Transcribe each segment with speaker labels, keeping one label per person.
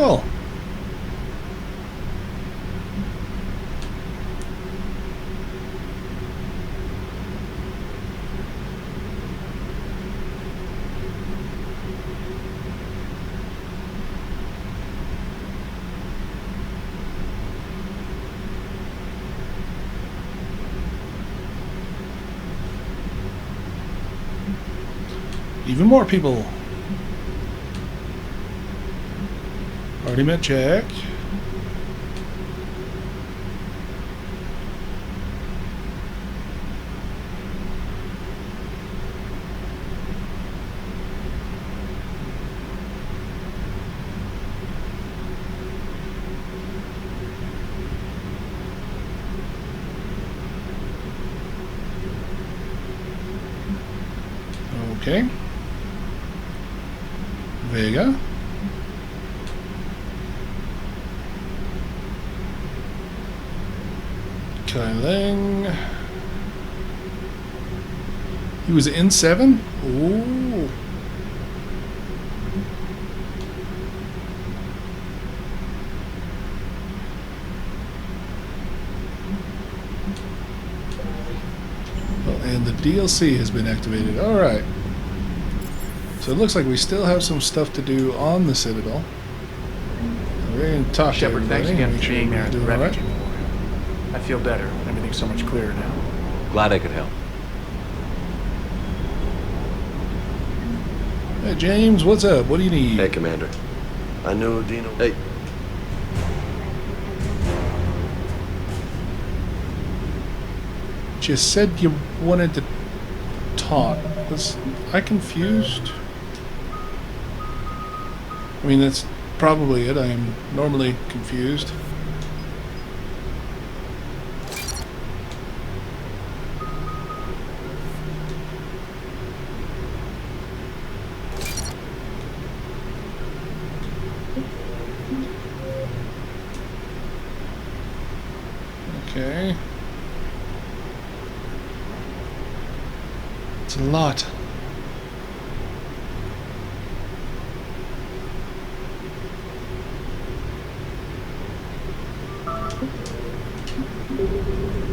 Speaker 1: Cool. Even more people. Already met Jack. Okay. Vega. Kailing. He was in 7? Ooh. Well, and the DLC has been activated. Alright. So it looks like we still have some stuff to do on the Citadel. We're going to talk to
Speaker 2: Shepard,
Speaker 1: everybody.
Speaker 2: thanks again for
Speaker 1: Make
Speaker 2: being
Speaker 1: sure
Speaker 2: there at the
Speaker 1: we're doing all
Speaker 2: refugee memorial. I feel better. Everything's so much clearer now.
Speaker 3: Glad I could help.
Speaker 1: Hey, James, what's up? What do you need?
Speaker 4: Hey, Commander. I knew Dino... Hey.
Speaker 1: You said you wanted to talk. Was I confused? I mean, that's probably it. I am normally confused. Okay. It's a lot.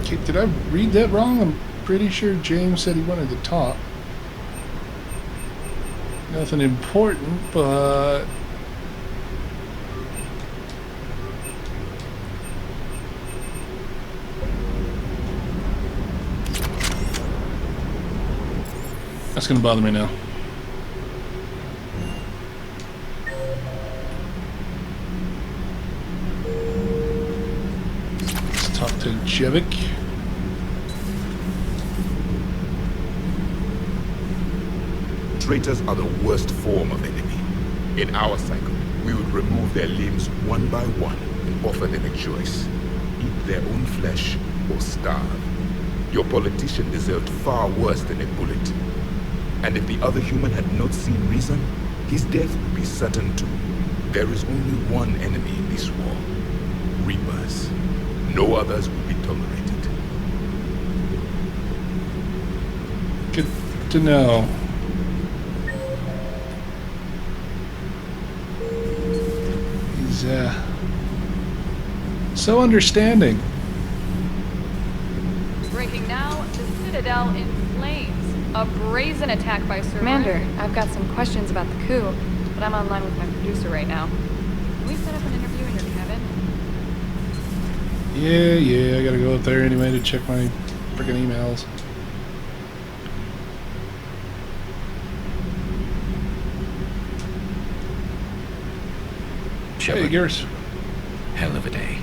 Speaker 1: Okay, did I read that wrong? I'm pretty sure James said he wanted to talk. Nothing important, but... That's gonna bother me now. Let's talk to Jevic.
Speaker 5: Traitors are the worst form of enemy. In our cycle, we would remove their limbs one by one and offer them a choice. Eat their own flesh or starve. Your politician deserved far worse than a bullet. And if the other human had not seen reason, his death would be certain too. There is only one enemy in this war. Reapers. No others will be tolerated.
Speaker 1: Good to know. He's, so understanding.
Speaker 6: Breaking now, the Citadel in flames. A brazen attack by Sir Commander, I've got some questions about the coup, but I'm online with my producer right now. Can we set up an interview in your cabin?
Speaker 1: Yeah, I gotta go up there anyway to check my freaking emails.
Speaker 7: Shepard.
Speaker 1: Hey, Garrus.
Speaker 7: Hell of a day.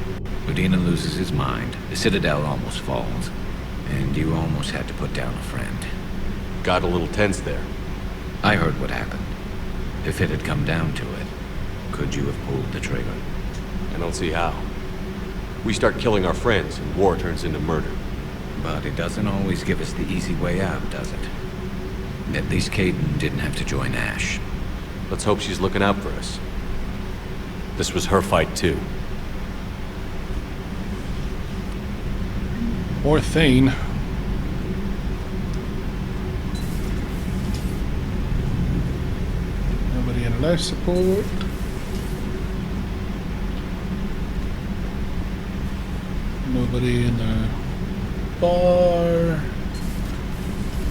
Speaker 7: Udina loses his mind, the Citadel almost falls, and you almost had to put down a friend.
Speaker 3: Got a little tense there.
Speaker 7: I heard what happened. If it had come down to it, could you have pulled the trigger?
Speaker 3: I don't see how. We start killing our friends, and war turns into murder.
Speaker 7: But it doesn't always give us the easy way out, does it? At least Kaidan didn't have to join Ash.
Speaker 3: Let's hope she's looking out for us. This was her fight, too.
Speaker 1: Or Thane. Nobody in life support. Nobody in the bar.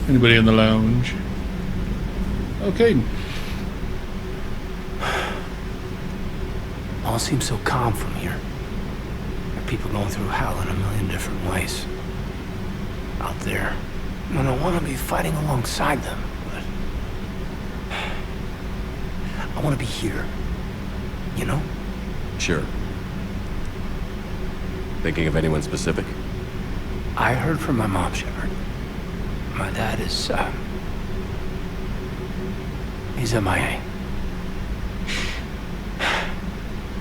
Speaker 1: Anybody in the lounge? Okay.
Speaker 8: All seems so calm from here. There are people going through hell in a million different ways. Out there. And I want to be fighting alongside them, but... I want to be here. You know?
Speaker 3: Sure. Thinking of anyone specific?
Speaker 8: I heard from my mom, Shepard. My dad is, he's MIA.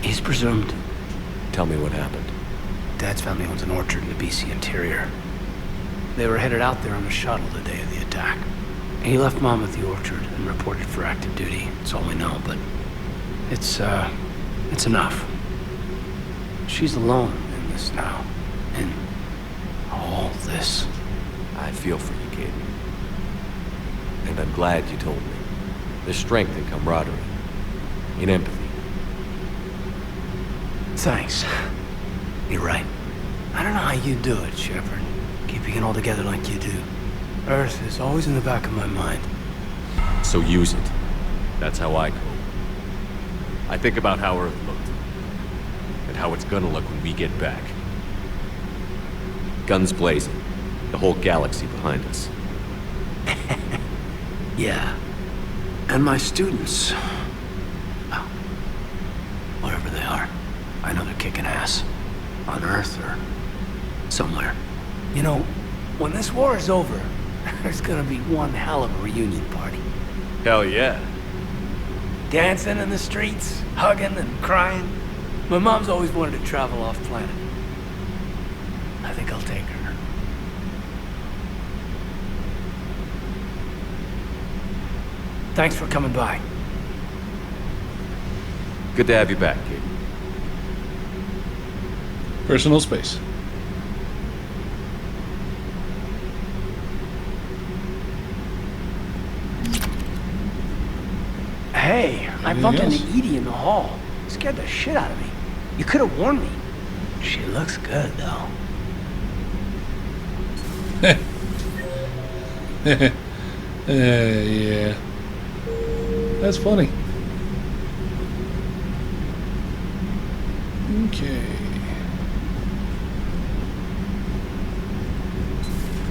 Speaker 8: He's presumed.
Speaker 3: Tell me what happened.
Speaker 8: Dad's family owns an orchard in the BC interior. They were headed out there on a shuttle the day of the attack. He left Mom at the orchard and reported for active duty. That's all we know, but it's enough. She's alone in this now. In all this.
Speaker 3: I feel for you, kid. And I'm glad you told me. There's strength in camaraderie. In empathy.
Speaker 8: Thanks. You're right. I don't know how you do it, Shepard. Keeping it all together like you do. Earth is always in the back of my mind.
Speaker 3: So use it. That's how I cope. I think about how Earth looked. And how it's gonna look when we get back. Guns blazing. The whole galaxy behind us.
Speaker 8: Yeah. And my students. Well, wherever they are. I know they're kicking ass. On Earth or somewhere. You know, when this war is over, there's gonna be one hell of a reunion party.
Speaker 3: Hell yeah.
Speaker 8: Dancing in the streets, hugging and crying. My mom's always wanted to travel off planet. I think I'll take her. Thanks for coming by.
Speaker 3: Good to have you back, kid.
Speaker 1: Personal space.
Speaker 8: Hey, I
Speaker 1: Anything
Speaker 8: bumped into
Speaker 1: else?
Speaker 8: Edie in the hall. Scared the shit out of me. You could have warned me. She looks good, though.
Speaker 1: Yeah. That's funny. Okay.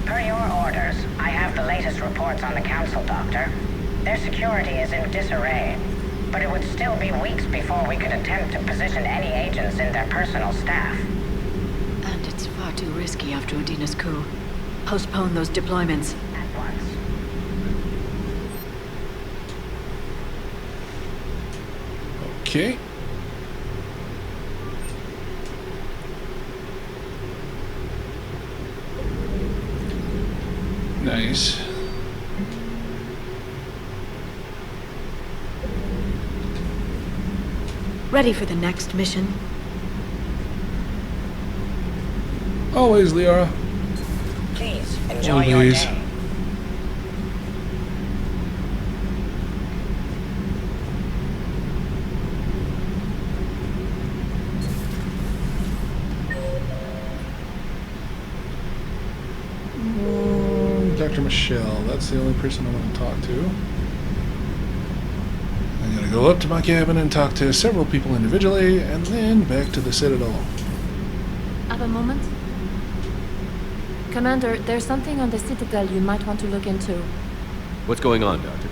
Speaker 9: Per your orders, I have the latest reports on the Council, Doctor. Their security is in disarray, but it would still be weeks before we could attempt to position any agents in their personal staff.
Speaker 10: And it's far too risky after Udina's coup. Postpone those deployments.
Speaker 9: At once.
Speaker 1: Okay. Nice.
Speaker 10: Ready for the next mission?
Speaker 1: Always, Liara.
Speaker 9: Please, enjoy your
Speaker 1: Always.
Speaker 9: day.
Speaker 1: Dr. Michelle, that's the only person I want to talk to. I'm gonna go up to my cabin and talk to several people individually, and then back to the Citadel.
Speaker 11: Have a moment? Commander, there's something on the Citadel you might want to look into.
Speaker 3: What's going on, Doctor?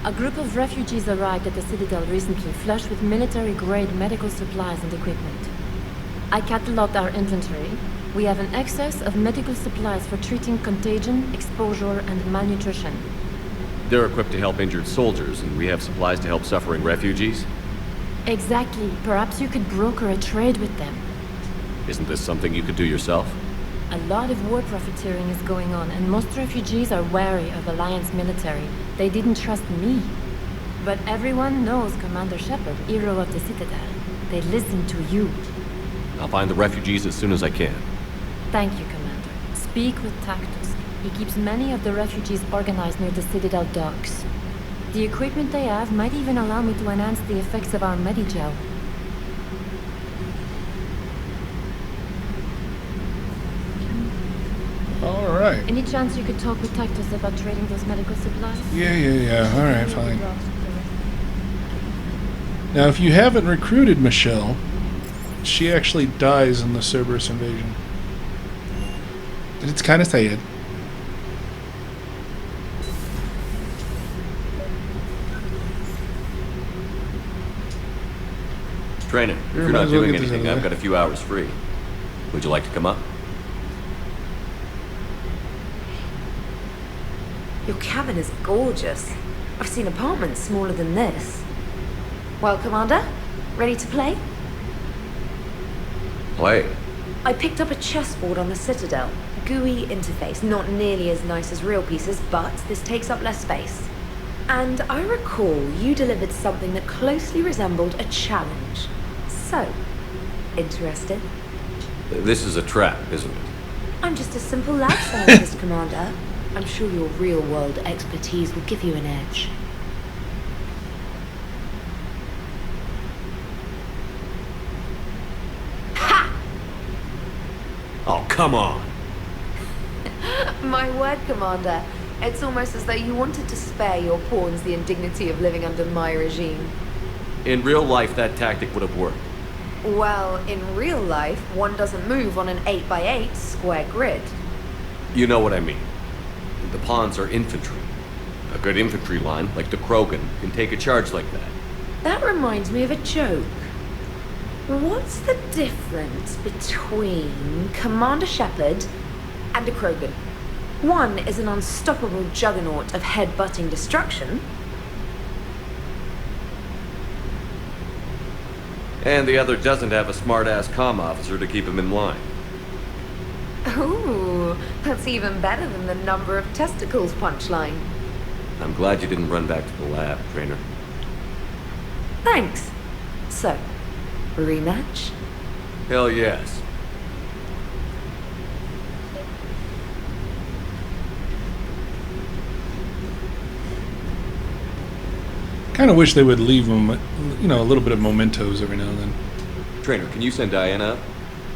Speaker 11: A group of refugees arrived at the Citadel recently, flushed with military-grade medical supplies and equipment. I cataloged our inventory. We have an excess of medical supplies for treating contagion, exposure, and malnutrition.
Speaker 3: They're equipped to help injured soldiers, and we have supplies to help suffering refugees?
Speaker 11: Exactly. Perhaps you could broker a trade with them.
Speaker 3: Isn't this something you could do yourself?
Speaker 11: A lot of war profiteering is going on, and most refugees are wary of Alliance military. They didn't trust me. But everyone knows Commander Shepard, hero of the Citadel. They listen to you.
Speaker 3: I'll find the refugees as soon as I can.
Speaker 11: Thank you, Commander. Speak with Tactus. He keeps many of the refugees organized near the Citadel docks. The equipment they have might even allow me to enhance the effects of our Medigel.
Speaker 1: Alright.
Speaker 11: Any chance you could talk with Tactus about trading those medical supplies?
Speaker 1: Yeah. Alright, fine. Now, if you haven't recruited Michelle, she actually dies in the Cerberus invasion. It's kind of sad.
Speaker 3: Trainer, if
Speaker 1: Sure,
Speaker 3: you're
Speaker 1: might
Speaker 3: not
Speaker 1: as well
Speaker 3: doing
Speaker 1: get this
Speaker 3: anything,
Speaker 1: out of
Speaker 3: I've
Speaker 1: the
Speaker 3: got a few hours free. Would you like to come up?
Speaker 12: Your cabin is gorgeous. I've seen apartments smaller than this. Well, Commander, ready to play?
Speaker 3: Play.
Speaker 12: I picked up a chessboard on the Citadel. GUI interface, not nearly as nice as real pieces, but this takes up less space. And I recall you delivered something that closely resembled a challenge. So, interested?
Speaker 3: This is a trap, isn't it?
Speaker 12: I'm just a simple lab scientist, Commander. I'm sure your real-world expertise will give you an edge. Ha!
Speaker 3: Oh, come on.
Speaker 12: My word, Commander. It's almost as though you wanted to spare your pawns the indignity of living under my regime.
Speaker 3: In real life, that tactic would have worked.
Speaker 12: Well, in real life, one doesn't move on an 8x8 square grid.
Speaker 3: You know what I mean. The pawns are infantry. A good infantry line, like the Krogan, can take a charge like that.
Speaker 12: That reminds me of a joke. What's the difference between Commander Shepard and a Krogan? One is an unstoppable juggernaut of head-butting destruction.
Speaker 3: And the other doesn't have a smart-ass comm officer to keep him in line.
Speaker 12: Ooh, that's even better than the number of testicles punchline.
Speaker 3: I'm glad you didn't run back to the lab, Trainer.
Speaker 12: Thanks. So, rematch?
Speaker 3: Hell yes.
Speaker 1: Kind of wish they would leave them, you know, a little bit of mementos every now and then.
Speaker 3: Trainer, can you send Diana up?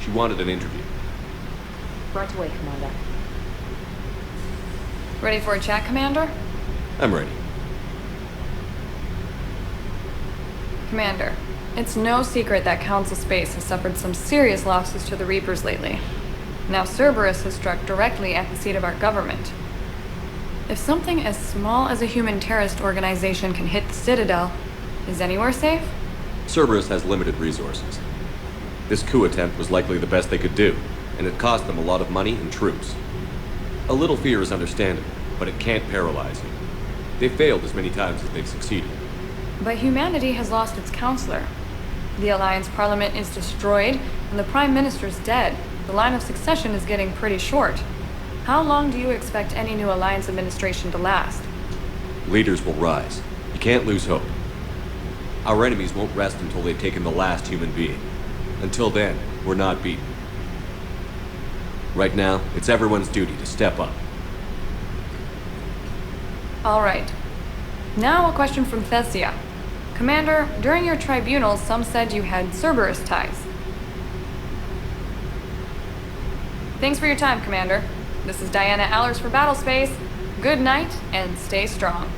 Speaker 3: She wanted an interview.
Speaker 12: Right away, Commander.
Speaker 6: Ready for a chat, Commander?
Speaker 3: I'm ready.
Speaker 6: Commander, it's no secret that Council Space has suffered some serious losses to the Reapers lately. Now Cerberus has struck directly at the seat of our government. If something as small as a human terrorist organization can hit the Citadel, is anywhere safe?
Speaker 3: Cerberus has limited resources. This coup attempt was likely the best they could do, and it cost them a lot of money and troops. A little fear is understandable, but it can't paralyze you. They've failed as many times as they've succeeded.
Speaker 6: But humanity has lost its counselor. The Alliance Parliament is destroyed, and the Prime Minister's dead. The line of succession is getting pretty short. How long do you expect any new Alliance administration to last?
Speaker 3: Leaders will rise. You can't lose hope. Our enemies won't rest until they've taken the last human being. Until then, we're not beaten. Right now, it's everyone's duty to step up.
Speaker 6: All right. Now a question from Thesia. Commander, during your tribunal, some said you had Cerberus ties. Thanks for your time, Commander. This is Diana Allers for Battlespace. Good night, and stay strong.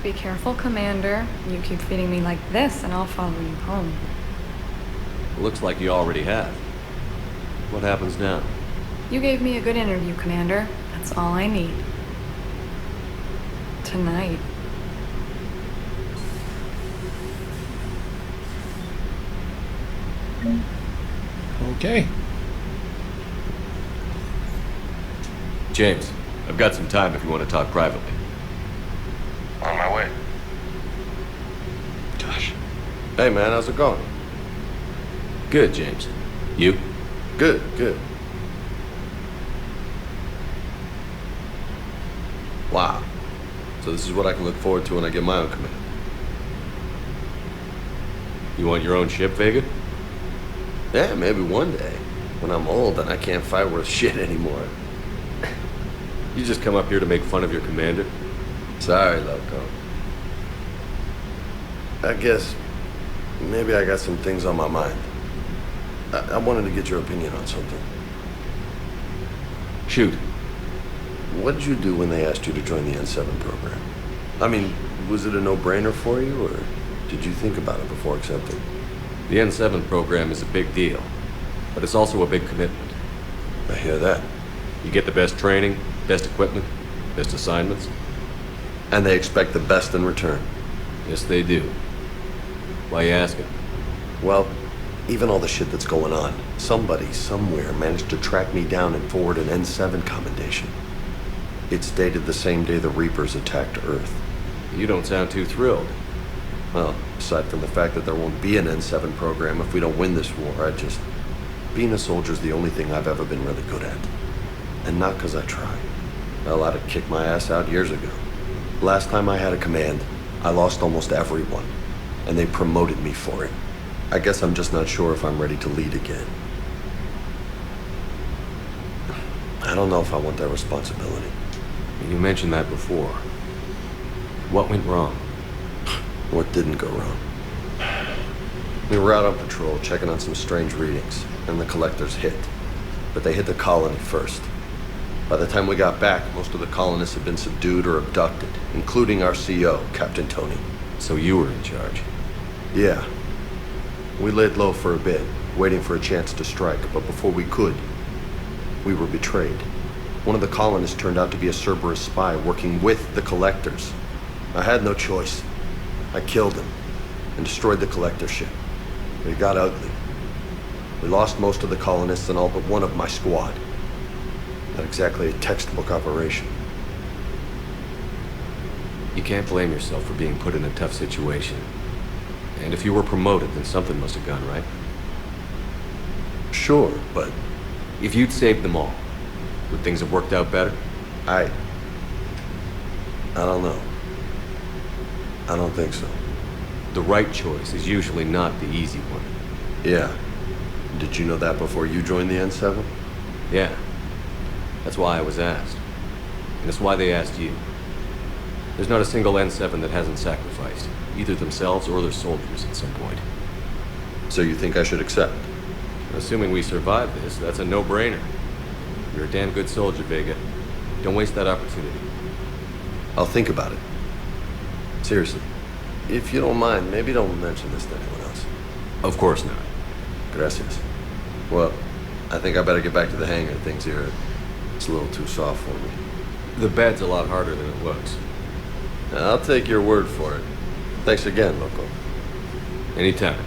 Speaker 6: Be careful, Commander. You keep feeding me like this, and I'll follow you home.
Speaker 3: Looks like you already have. What happens now?
Speaker 6: You gave me a good interview, Commander. That's all I need. Tonight.
Speaker 1: Okay.
Speaker 3: James, I've got some time if you want to talk privately.
Speaker 4: On my way.
Speaker 1: Gosh.
Speaker 4: Hey man, how's it going?
Speaker 3: Good, James. You?
Speaker 4: Good, good. Wow. So this is what I can look forward to when I get my own command.
Speaker 3: You want your own ship, Vega?
Speaker 4: Yeah, maybe one day. When I'm old and I can't fight worth shit anymore.
Speaker 3: You just come up here to make fun of your commander?
Speaker 4: Sorry, Loco. I guess maybe I got some things on my mind. I wanted to get your opinion on something.
Speaker 3: Shoot.
Speaker 4: What did you do when they asked you to join the N7 program? I mean, was it a no-brainer for you, or did you think about it before accepting?
Speaker 3: The N7 program is a big deal, but it's also a big commitment.
Speaker 4: I hear that.
Speaker 3: You get the best training, best equipment, best assignments.
Speaker 4: And they expect the best in return.
Speaker 3: Yes, they do. Why you asking?
Speaker 4: Well, even all the shit that's going on, somebody somewhere managed to track me down and forward an N7 commendation. It's dated the same day the Reapers attacked Earth.
Speaker 3: You don't sound too thrilled.
Speaker 4: Well, aside from the fact that there won't be an N7 program if we don't win this war, being a soldier's the only thing I've ever been really good at. And not because I try. Hell, I'd have kicked my ass out years ago. Last time I had a command, I lost almost everyone. And they promoted me for it. I guess I'm just not sure if I'm ready to lead again. I don't know if I want that responsibility.
Speaker 3: You mentioned that before. What went wrong?
Speaker 4: What didn't go wrong? We were out on patrol, checking on some strange readings, and the collectors hit. But they hit the colony first. By the time we got back, most of the colonists had been subdued or abducted, including our CO, Captain Tony.
Speaker 3: So you were in charge?
Speaker 4: Yeah. We laid low for a bit, waiting for a chance to strike, but before we could, we were betrayed. One of the colonists turned out to be a Cerberus spy working with the collectors. I had no choice. I killed him and destroyed the collector ship. It got ugly. We lost most of the colonists and all but one of my squad. Not exactly a textbook operation.
Speaker 3: You can't blame yourself for being put in a tough situation. And if you were promoted, then something must have gone right.
Speaker 4: Sure, but...
Speaker 3: If you'd saved them all, would things have worked out better?
Speaker 4: I don't know. I don't think so.
Speaker 3: The right choice is usually not the easy one.
Speaker 4: Yeah. Did you know that before you joined the N7?
Speaker 3: Yeah. That's why I was asked. And it's why they asked you. There's not a single N7 that hasn't sacrificed, either themselves or their soldiers at some point.
Speaker 4: So you think I should accept?
Speaker 3: Assuming we survive this, that's a no-brainer. You're a damn good soldier, Vega. Don't waste that opportunity.
Speaker 4: I'll think about it. Seriously. If you don't mind, maybe don't mention this to anyone else.
Speaker 3: Of course not.
Speaker 4: Gracias. Well, I think I better get back to the hangar. Things here, it's a little too soft for me.
Speaker 3: The bed's a lot harder than it looks.
Speaker 4: I'll take your word for it. Thanks again, Loco.
Speaker 3: Anytime.